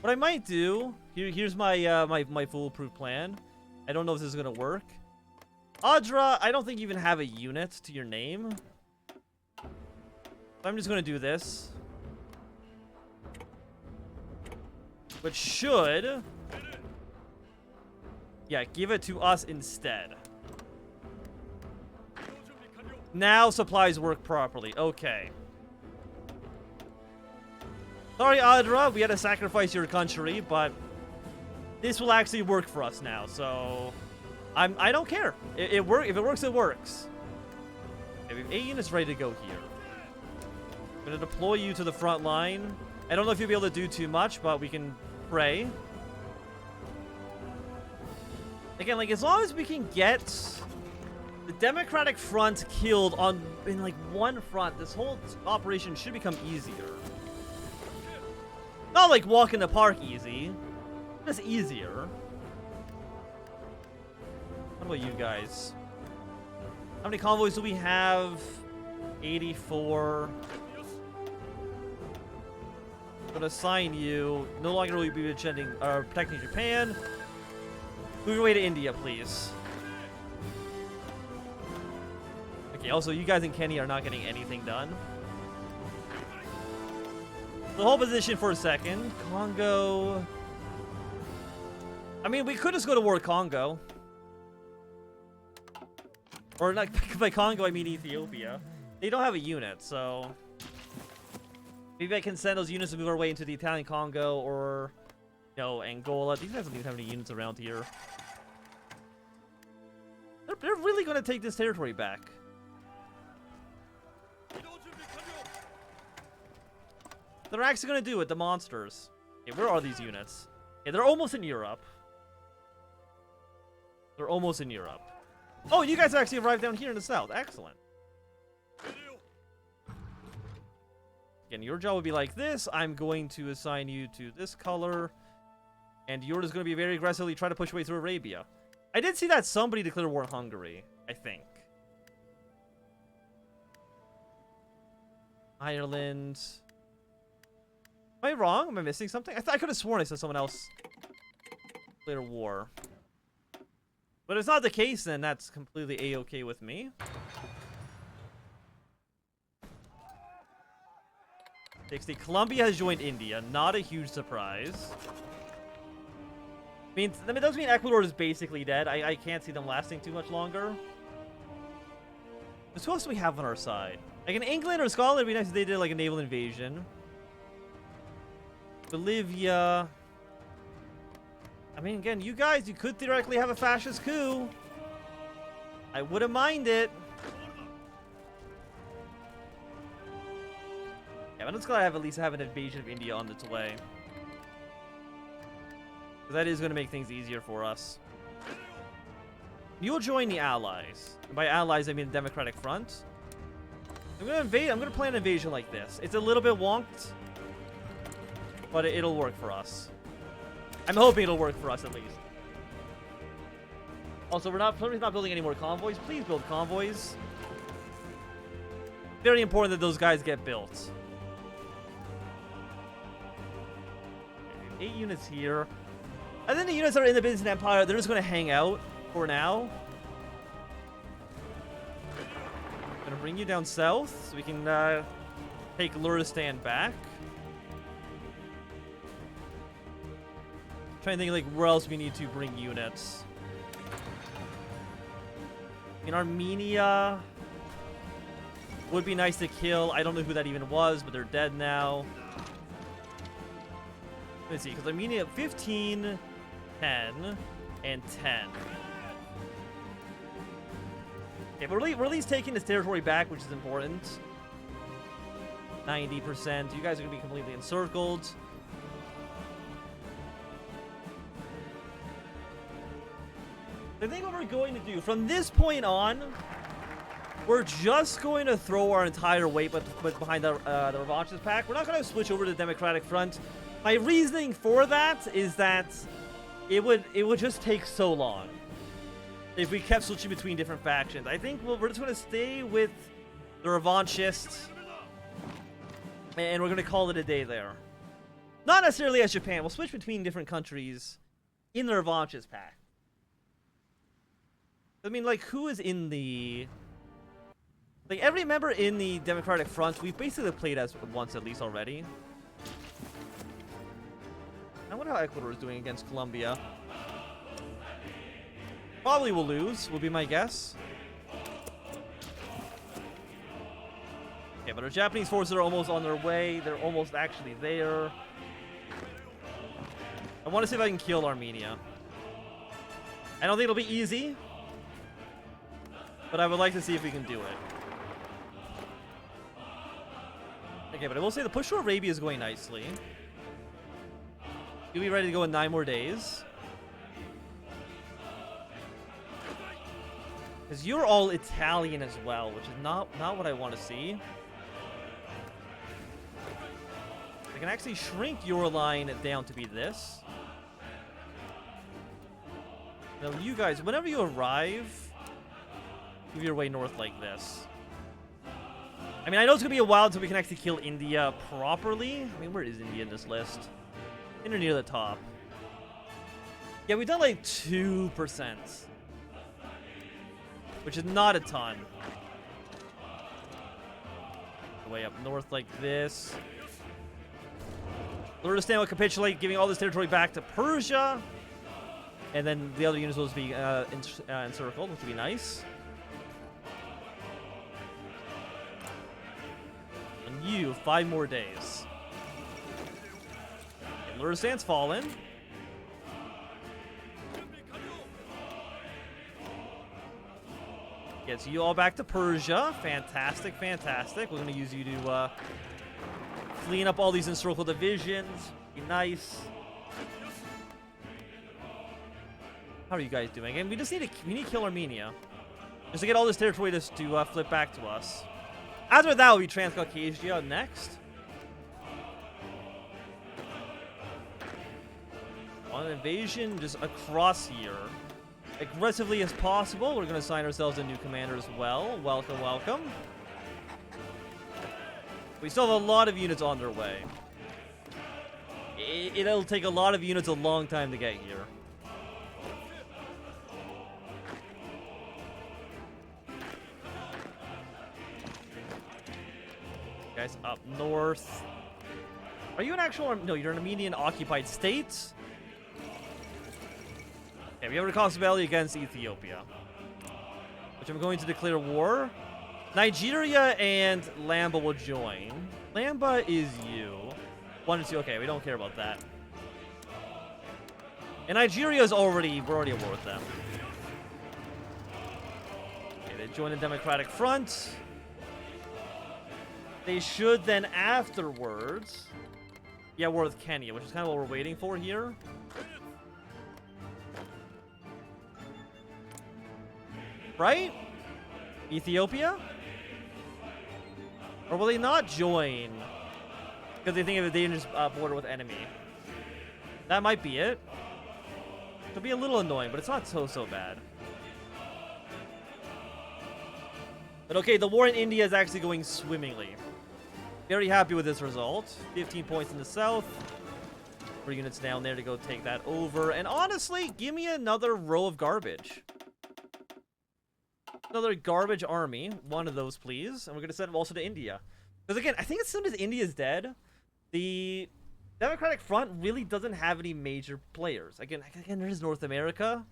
What I might do, here's my my foolproof plan. I don't know if this is gonna work. Adra, I don't think you even have a unit to your name. So I'm just gonna do this. Which should... yeah, give it to us instead. Now supplies work properly. Okay. Sorry, Adra, we had to sacrifice your country, but this will actually work for us now, so I don't care. If it works, it works. Okay, we have 8 units ready to go here. I'm gonna deploy you to the front line. I don't know if you'll be able to do too much, but we can pray. Again, like, as long as we can get the Democratic Front killed in like one front, this whole operation should become easier. Not like walk in the park easy, just easier. What about you guys? How many convoys do we have? 84. I'm gonna assign you. No longer will you be protecting Japan. Move your way to India, please. Okay, also, you guys in Kenny are not getting anything done. The whole position for a second. Congo. I mean, we could just go to war with Congo. Or, not by Congo, I mean Ethiopia. They don't have a unit, so... maybe I can send those units to move our way into the Italian Congo or, you know, Angola. These guys don't even have any units around here. They're really going to take this territory back. They're actually going to do it, the monsters. Okay, where are these units? Okay, they're almost in Europe. They're almost in Europe. Oh, you guys actually arrived down here in the south. Excellent. Again, your job would be like this. I'm going to assign you to this color. And yours is going to be very aggressively try to push your way through Arabia. I did see that somebody declared war on Hungary, I think. Ireland. Am I wrong? Am I missing something? I could have sworn I saw someone else declare war. But if it's not the case, then that's completely A-okay with me. Colombia has joined India. Not a huge surprise. I mean, that does mean Ecuador is basically dead. I can't see them lasting too much longer. Who else do we have on our side? Like in England or Scotland, it'd be nice if they did like a naval invasion. Bolivia. I mean, again, you guys, you could theoretically have a fascist coup. I wouldn't mind it. Yeah, I'm just gonna at least have an invasion of India on its way. Because that is going to make things easier for us. You'll join the Allies. And by Allies, I mean the Democratic Front. I'm going to invade. I'm going to plan an invasion like this. It's a little bit wonked, but it'll work for us. I'm hoping it'll work for us at least. Also, somebody's not building any more convoys. Please build convoys. Very important that those guys get built. 8 units here. I think the units that are in the Byzantine Empire, they're just going to hang out for now. I'm going to bring you down south so we can take Luristan back. Trying to think like where else we need to bring units. In Armenia would be nice to kill. I don't know who that even was, but they're dead now. Let's see, because Armenia 15, 10, and 10. Okay, but we're at least taking this territory back, which is important. 90%. You guys are going to be completely encircled. I think what we're going to do, from this point on, we're just going to throw our entire weight behind the Revanchist pack. We're not going to switch over to the Democratic Front. My reasoning for that is that it would just take so long if we kept switching between different factions. I think we're just going to stay with the Revanchists, and we're going to call it a day there. Not necessarily as Japan. We'll switch between different countries in the revanches pack. I mean, like, who is in the... Like, every member in the Democratic Front, we've basically played as once at least already. I wonder how Ecuador is doing against Colombia. Probably will lose, would be my guess. Okay, but our Japanese forces are almost on their way. They're almost actually there. I want to see if I can kill Armenia. I don't think it'll be easy, but I would like to see if we can do it. Okay, but I will say the push to Arabia is going nicely. You'll be ready to go in 9 more days. Because you're all Italian as well, which is not what I want to see. I can actually shrink your line down to be this. Now you guys, whenever you arrive, move your way north like this. I mean, I know it's going to be a while until we can actually kill India properly. I mean, where is India in this list? In or near the top. Yeah, we've done like 2%. Which is not a ton. Way up north like this. Kurdistan will capitulate, giving all this territory back to Persia. And then the other units will just be encircled, which would be nice. And you, 5 more days. Kurdistan's fallen. Gets you all back to Persia. Fantastic, fantastic. We're going to use you to clean up all these encircled divisions. Be nice. How are you guys doing? And we just need to kill Armenia. Just to get all this territory to flip back to us. After that will be Transcaucasia next. On an invasion just across here. Aggressively as possible. We're going to assign ourselves a new commander as well. Welcome, welcome. We still have a lot of units on their way. It'll take a lot of units a long time to get here. Guys, up north. Are you an actual... No, you're an Armenian occupied state. Okay, we have a responsibility against Ethiopia, which I'm going to declare war. Nigeria and Lamba will join. Lamba is you. 1 and 2. Okay, we don't care about that. And Nigeria is already... We're already at war with them. Okay, they join the Democratic Front. They should then afterwards... Yeah, war with Kenya, which is kind of what we're waiting for here. Right? Ethiopia? Or will they not join? Because they think of a dangerous border with enemy. That might be it. It'll be a little annoying, but it's not so bad. But okay, the war in India is actually going swimmingly. Very happy with this result. 15 points in the south. 3 units down there to go take that over. And honestly, give me another row of garbage. Another garbage army. 1 of those, please. And we're going to send them also to India. Because again, I think as soon as India is dead, the Democratic Front really doesn't have any major players. Again, there's North America,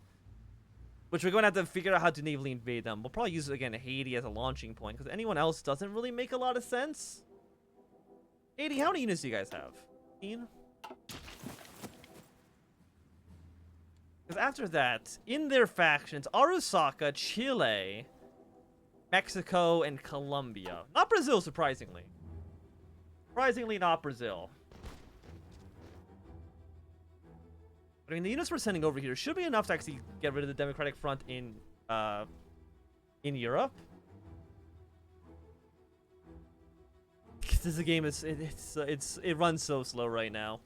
which we're going to have to figure out how to navally invade them. We'll probably use, again, Haiti as a launching point, because anyone else doesn't really make a lot of sense. Haiti, how many units do you guys have? 15? Because after that, in their factions, Arusaka, Chile, Mexico, and Colombia. Not Brazil, surprisingly. Surprisingly, not Brazil. I mean, the units we're sending over here should be enough to actually get rid of the Democratic Front in Europe. This game is it runs so slow right now.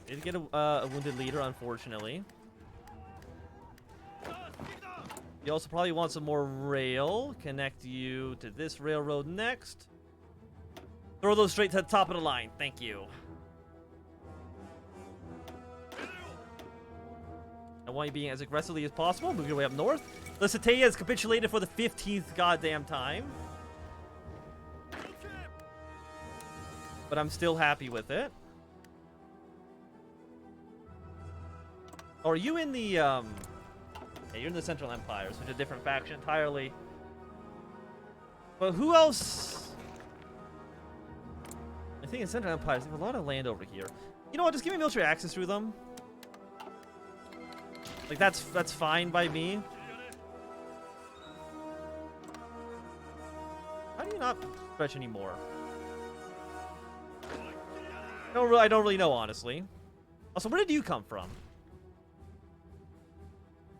Did get a wounded leader, unfortunately. You also probably want some more rail. Connect you to this railroad next. Throw those straight to the top of the line. Thank you. I want you being as aggressively as possible. Move your way up north. The Cetaya has capitulated for the 15th goddamn time. But I'm still happy with it. Oh, are you in the, yeah, you're in the Central Empire, so it's a different faction entirely. But who else? I think in Central Empire, they have a lot of land over here. You know what? Just give me military access through them. Like, that's fine by me. How do you not stretch anymore? I don't really know, honestly. Also, where did you come from?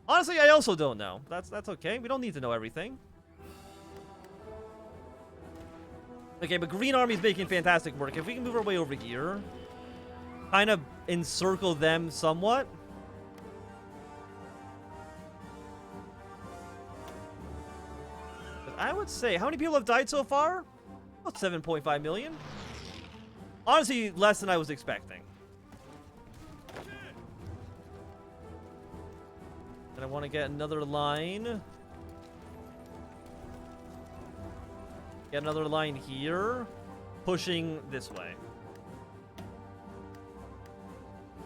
Honestly, I also don't know. That's okay. We don't need to know everything. Okay, but Green Army's making fantastic work. If we can move our way over here, kind of encircle them somewhat. But I would say, how many people have died so far? About 7.5 million. Honestly, less than I was expecting. And I want to get another line. Get another line here, pushing this way.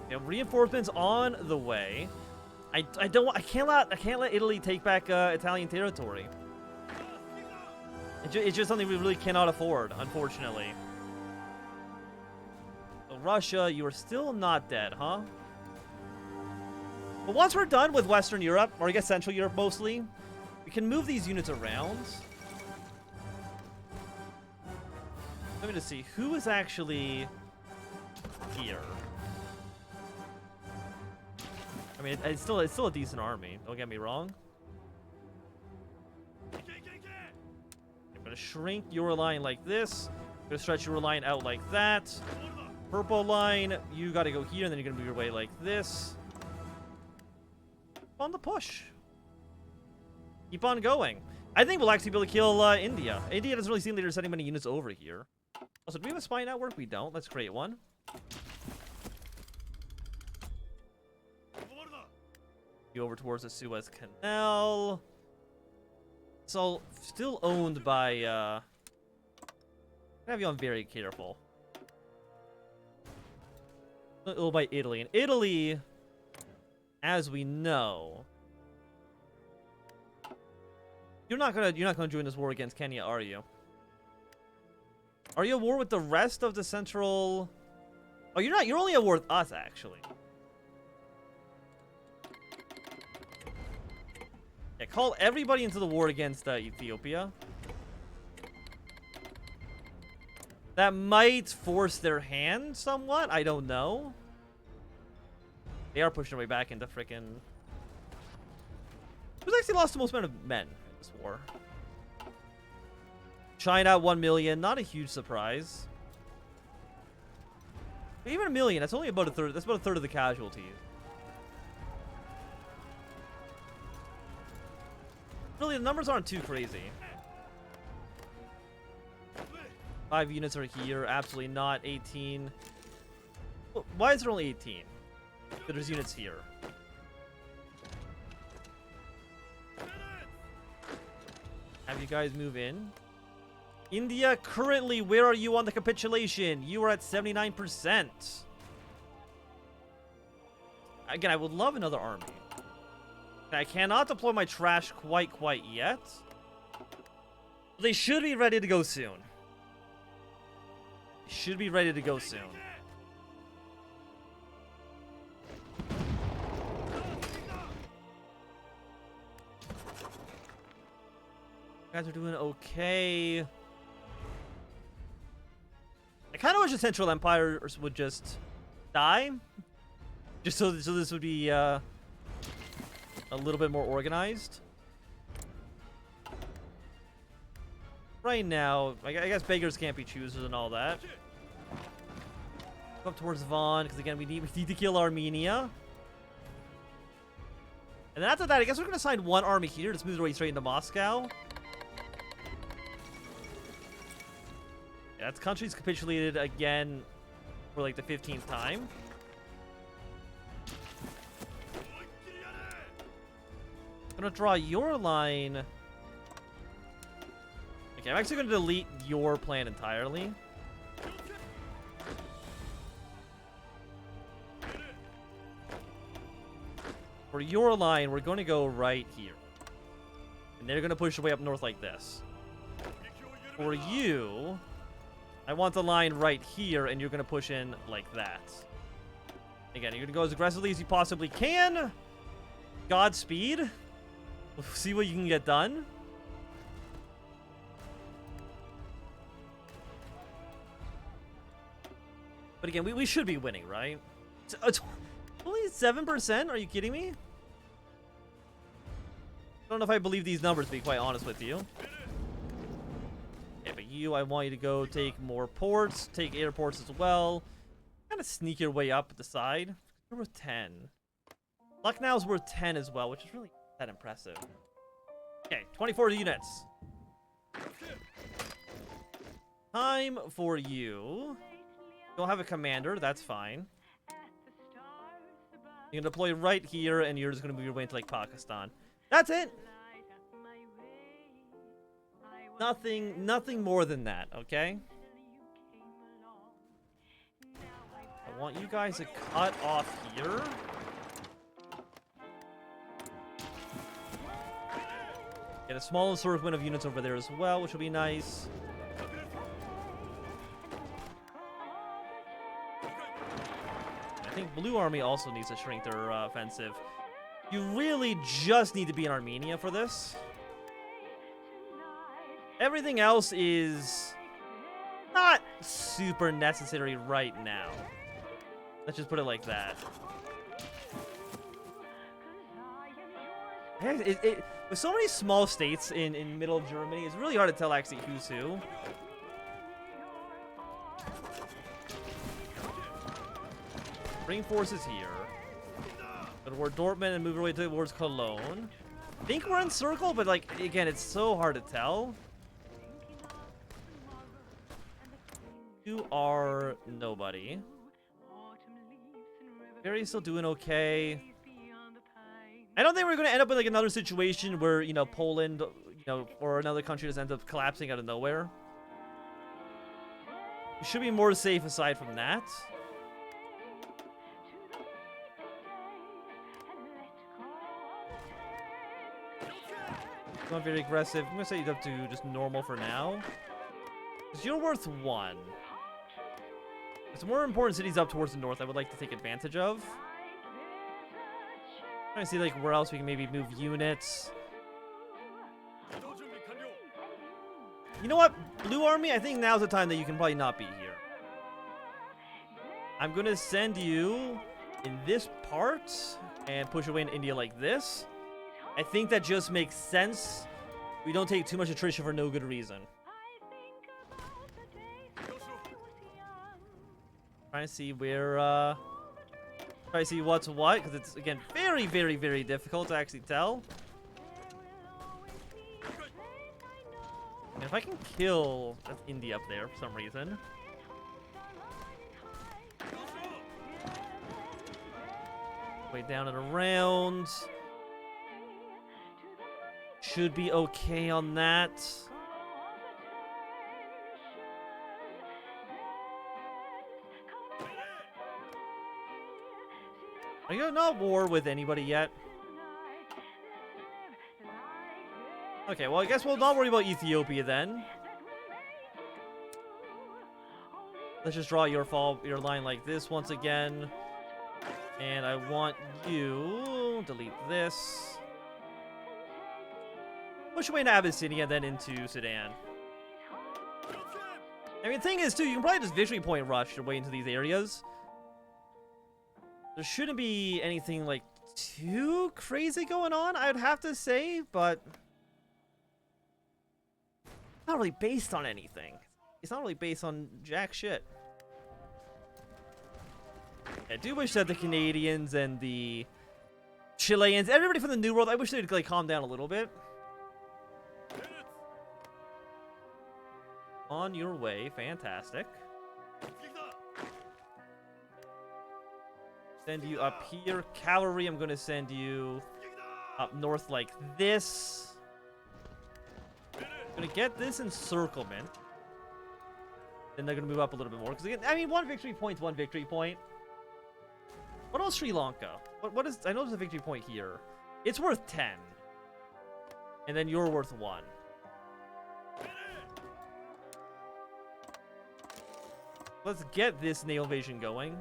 Okay, reinforcements on the way. I can't let Italy take back Italian territory. It's just something we really cannot afford, unfortunately. So Russia, you are still not dead, huh? But once we're done with Western Europe, or I guess Central Europe mostly, we can move these units around. Let me just see who is actually here. I mean, it's still a decent army. Don't get me wrong. I'm gonna shrink your line like this. I'm gonna stretch your line out like that. Purple line, you gotta go here, and then you're gonna move your way like this. On the push. Keep on going. I think we'll actually be able to kill India. India doesn't really seem like they're sending many units over here. Also, do we have a spy network? We don't. Let's create one. Go over towards the Suez Canal. It's all still owned by, have you on very careful. Oh, by Italy. And Italy, as we know, you're not gonna join this war against Kenya, are you? Are you at war with the rest of the central? Oh, you're not. You're only at war with us, actually. Yeah, call everybody into the war against Ethiopia. That might force their hand somewhat. I don't know. They are pushing their way back into frickin'. Who's actually lost the most amount of men in this war? China, 1 million. Not a huge surprise. But even 1 million, that's only about a third. That's about a third of the casualties. Really, the numbers aren't too crazy. 5 units are here. Absolutely not. 18. Why is there only 18? Because there's units here. Have you guys move in? India, currently, where are you on the capitulation? You are at 79%. Again, I would love another army. I cannot deploy my trash quite yet. They should be ready to go soon. Should be ready to go soon. Guys are doing okay. I kind of wish the Central Empire would just die, just so this would be a little bit more organized. Right now, I guess beggars can't be choosers and all that. Go up towards Von, because again, we need to kill Armenia. And then after that, I guess we're going to assign one army here to smooth our way straight into Moscow. Yeah, That country's capitulated again for like the 15th time. I'm gonna draw your line. Okay, I'm actually gonna delete your plan entirely. For your line, we're going to go right here. And they're going to push their way up north like this. For you, I want the line right here, and you're going to push in like that. Again, you're going to go as aggressively as you possibly can. Godspeed. We'll see what you can get done. But again, we should be winning, right? Only 7%? Are you kidding me? I don't know if I believe these numbers, to be quite honest with you. Okay, but you, I want you to go take more ports, take airports as well. Kind of sneak your way up the side. You're worth 10. Lucknow's worth 10 as well, which is really that impressive. Okay, 24 units. Time for you. Don't have a commander, that's fine. You can deploy right here, and you're just going to move your way into, like, Pakistan. That's it! Nothing more than that, okay? I want you guys to cut off here. Get a small assortment of units over there as well, which will be nice. I think Blue Army also needs to shrink their offensive. You really just need to be in Armenia for this. Everything else is not super necessary right now. Let's just put it like that. With so many small states in middle of Germany, it's really hard to tell actually who's who. Bring forces here. Go toward Dortmund and move our way towards Cologne. I think we're in circle, but like again, it's so hard to tell. You are nobody. Barry's still doing okay. I don't think we're going to end up in like another situation where, you know, Poland, you know, or another country just ends up collapsing out of nowhere. We should be more safe aside from that. Not very aggressive. I'm going to set you up to just normal for now. Because you're worth 1. There's more important cities up towards the north I would like to take advantage of. I'm trying to see like where else we can maybe move units. You know what? Blue Army, I think now's the time that you can probably not be here. I'm going to send you in this part and push away in India like this. I think that just makes sense. We don't take too much attrition for no good reason. Trying to see where, try to see what's what, because it's, again, very, very, very difficult to actually tell. And if I can kill India up there for some reason. Way down and around. Should be okay on that. Are you not at war with anybody yet? Okay, well, I guess we'll not worry about Ethiopia then. Let's just draw your line like this once again. And I want you delete this. Push away into Abyssinia, then into Sudan. I mean, the thing is, too, you can probably just victory point rush your way into these areas. There shouldn't be anything, like, too crazy going on, I would have to say, but not really based on anything. It's not really based on jack shit. I do wish that the Canadians and the Chileans, everybody from the New World, I wish they'd, like, calm down a little bit. On your way. Fantastic. Send you up here. Cavalry, I'm going to send you up north like this. I'm going to get this encirclement. Then they're going to move up a little bit more. Because again, I mean, one victory point's one victory point. What else Sri Lanka? What is... I know there's a victory point here. It's worth 10. And then you're worth 1. Let's get this naval invasion going.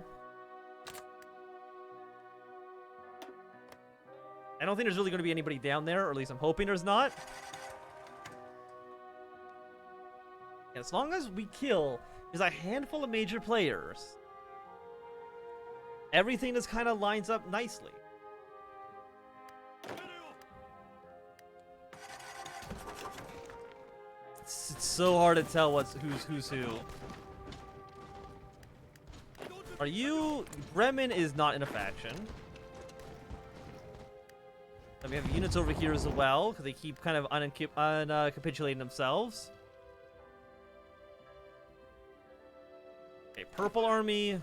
I don't think there's really going to be anybody down there, or at least I'm hoping there's not. And as long as we kill just a handful of major players, everything just kind of lines up nicely. It's so hard to tell who's who. Are you... Bremen is not in a faction. And we have units over here as well, because they keep kind of capitulating themselves. Okay, Purple Army.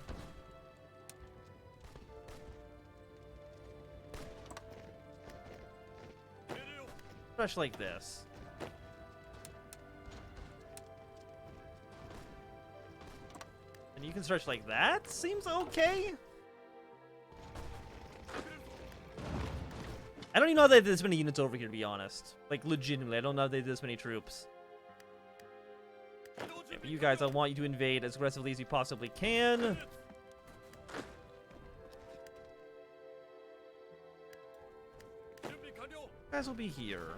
Stretch like this. And you can stretch like that? Seems okay. I don't even know that they did this many units over here, to be honest. Like, legitimately, I don't know if they did this many troops. Okay, but you guys, I want you to invade as aggressively as you possibly can. You guys will be here.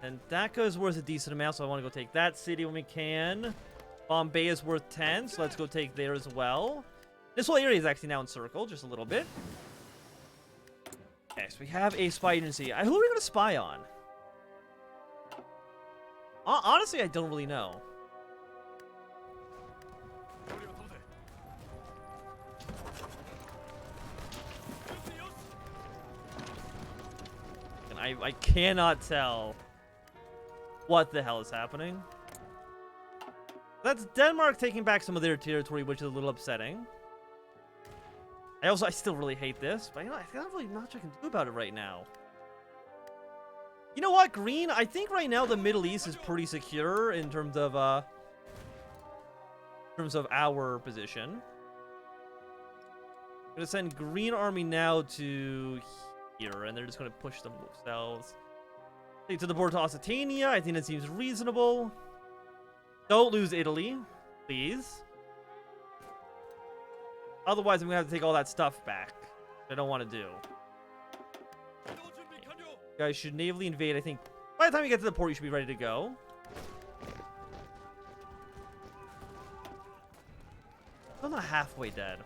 And Dhaka is worth a decent amount, so I want to go take that city when we can. Bombay is worth 10, so let's go take there as well. This whole area is actually now encircled, just a little bit. Okay, so we have a spy agency. Who are we going to spy on? Honestly, I don't really know. And I cannot tell what the hell is happening. That's Denmark taking back some of their territory, which is a little upsetting. I still really hate this, but you know, I don't really much I can do about it right now. You know what, Green? I think right now the Middle East is pretty secure in terms of our position. I'm gonna send Green Army now to here, and they're just gonna push themselves. Take to the border to Occitania. I think that seems reasonable. Don't lose Italy, please. Otherwise, I'm going to have to take all that stuff back. I don't want to do. You guys should navally invade, I think. By the time you get to the port, you should be ready to go. I'm not halfway dead.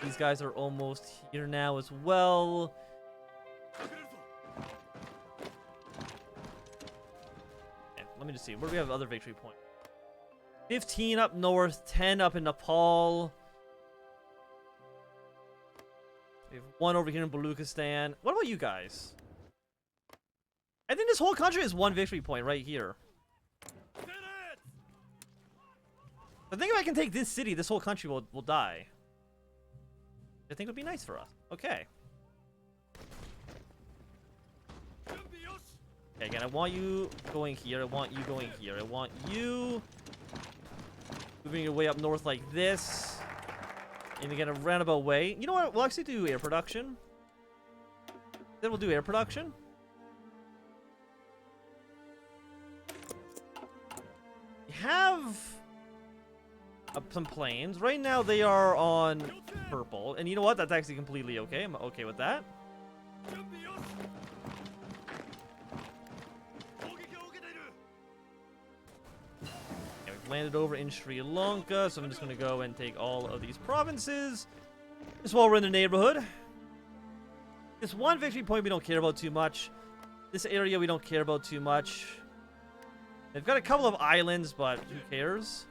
These guys are almost here now as well. Okay, let me just see. Where do we have other victory points? 15 up north, 10 up in Nepal. We have 1 over here in Baluchistan. What about you guys? I think this whole country is 1 victory point right here. I think if I can take this city, this whole country will die. I think it would be nice for us. Okay. Okay, again, I want you going here. I want you going here. I want you moving your way up north like this. And again, a roundabout way. You know what? We'll actually do air production. Then we'll do air production. We have some planes. Right now, they are on purple. And you know what? That's actually completely okay. I'm okay with that. Landed over in Sri Lanka, so I'm just going to go and take all of these provinces just while we're in the neighborhood. This 1 victory point we don't care about too much. This area we don't care about too much. They've got a couple of islands, but who cares?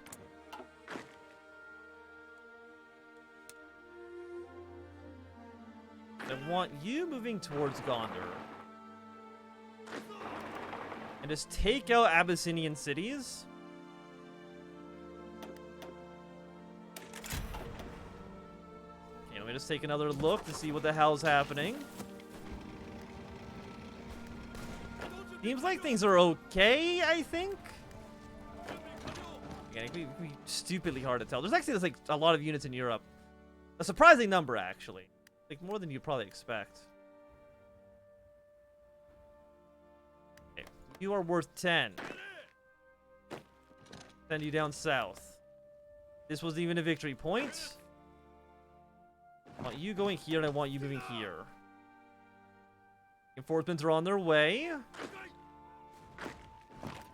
want you moving towards Gondar. And just take out Abyssinian cities. Okay, let me just take another look to see what the hell's happening. Seems like things are okay, I think. Again, it could be stupidly hard to tell. There's like a lot of units in Europe. A surprising number, actually. Like more than you'd probably expect. Okay. You are worth 10. Send you down south. This wasn't even a victory point. I want you going here, and I want you moving here. Reinforcements are on their way.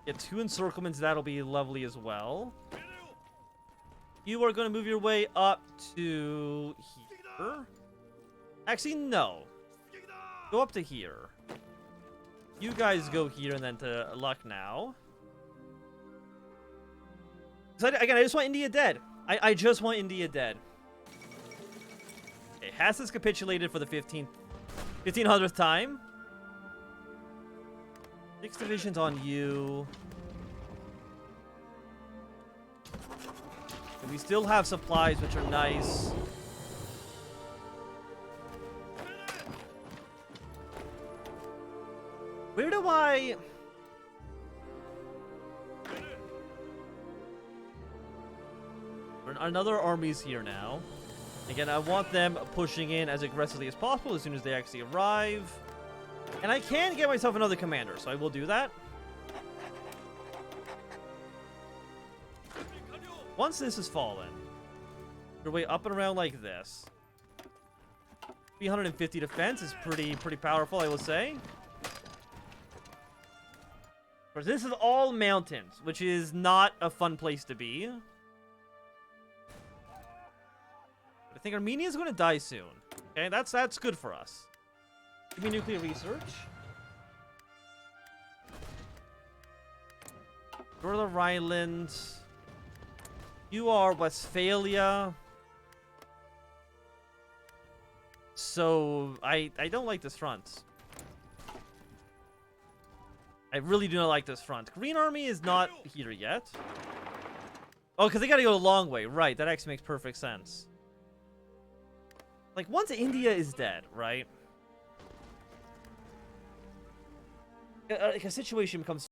Get 2 encirclements, that'll be lovely as well. You are going to move your way up to here. Actually, no. Go up to here. You guys go here and then to Lucknow. So again, I just want India dead. I just want India dead. Okay, Hassan's capitulated for the 1500th time. 6 divisions on you. And we still have supplies, which are nice. Where do I... Another army's here now. Again, I want them pushing in as aggressively as possible as soon as they actually arrive. And I can get myself another commander, so I will do that. Once this has fallen, your way up and around like this. 350 defense is pretty powerful, I will say. Of course, this is all mountains, which is not a fun place to be. But I think Armenia is going to die soon. Okay, that's good for us. Give me nuclear research. Northern Rhineland. You are Westphalia. So, I don't like this front. I really do not like this front. Green Army is not here yet. Oh, because they gotta go a long way. Right, that actually makes perfect sense. Like, once India is dead, right? Like, a situation becomes